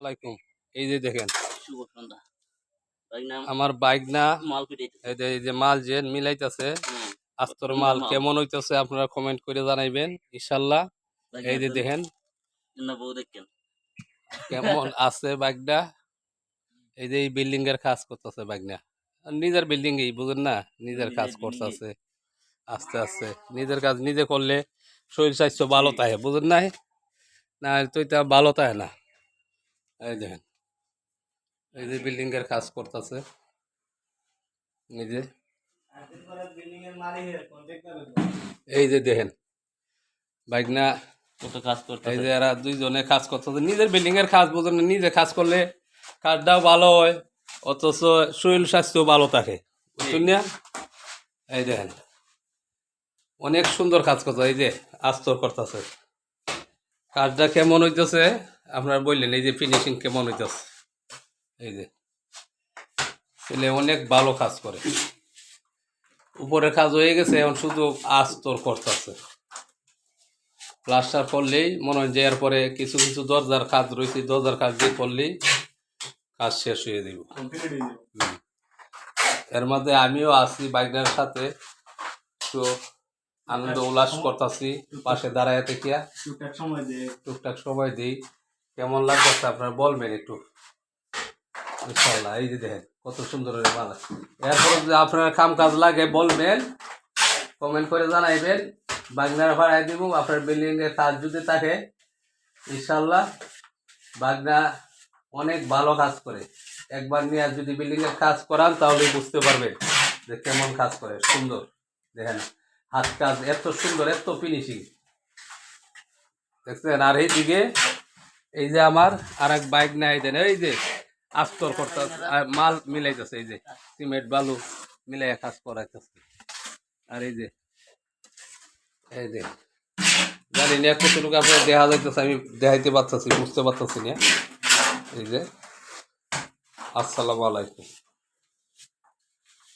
আলাইকুম। এই যে দেখেন শুভ সন্ধ্যা। ভাই নাম আমার বাইক না মাল পিটাইতেছে। এই যে মাল যে মিলাইতেছে হুম। আস্তর সুন্দর মাল মাল। কেমন হইতেছে আপনারা কমেন্ট করে জানাইবেন ইনশাল্লাহ। ভাই এই যে দেখেন না বউ দেখেন। কেমন আছে বাইকটা। এই যে এই বিল্ডিং এর কাজ করতেছে বাইক না নিজের বিল্ডিং এই বুঝেন না নিজের কাজ নিজের বিল্ডিং এ। করতেছে আস্তে আস্তে নিজের কাজ নিজে করলে শরীর স্বাস্থ্য ভালো থাকে বুঝেন নাই না তো এটা ভালো থাকে না। এই দেখেন এই যে বিল্ডিং এর কাজ করতেছে নিজে এই যে দেখেন বাইক না কত কাজ এই করতেছে। যে এরা দুইজনে কাজ করতেছে নিজের বিল্ডিং এর কাজ বোঝেন না, নিজে কাজ করলে কাজটাও ভালো হয় অথচ শরীর স্বাস্থ্য ভালো থাকে বুঝছেন না। এই দেখেন অনেক সুন্দর কাজ করতে এই যে আস্তর করতেছে কাজটা কেমন হইতেছে আপনারা বললেন এই যে ফিনিশিং কেমন হইতেছে এই যে ছেলে অনেক ভালো কাজ করে উপরে কাজ হয়ে গেছে এখন শুধু আস্তর করতেছে প্লাস্টার করলেই মনে হয় যে এরপরে কিছু কিছু দরজার কাজ রয়েছে দরজার কাজ দিয়ে করলেই কাজ শেষ হয়ে দিব। এর মধ্যে আমিও আছি বাইকটার সাথে একটু আনন্দ উল্লাস করতেছি পাশে দাঁড়ায় থেকে টুকটাক সময় দিই কেমন লাগতেছে আপনারা বলবেন একটু ইনশাল্লাহ। এই যে দেখেন কত সুন্দর মাল এরপরে যদি আপনার কাম কাজ লাগে বলবেন কমেন্ট করে জানাইবেন বাগনার ভাড়ায় দিব আপনার বিল্ডিং এর কাজ যদি থাকে ইনশাল্লাহ। বাগনা অনেক ভালো কাজ করে একবার নিয়ে যদি বিল্ডিং এর কাজ করান তাহলে বুঝতে পারবেন যে কেমন কাজ করে সুন্দর দেখেন হাত কাজ এত সুন্দর এত ফিনিশিং দেখছেন। আর এইদিকে এই যে আমার আর এক বাইক নাই দেন এই যে আস্তর করতে মাল মিলাইতেছে এই যে সিমেন্ট বালু মিলাই কাজ করাইতেছে। আর এই যে জানি না কতটুকু আপনার দেখা যাইতেছে আমি দেখাইতে পারতেছি বুঝতে পারতেছি না। এই যে আসসালামু আলাইকুম।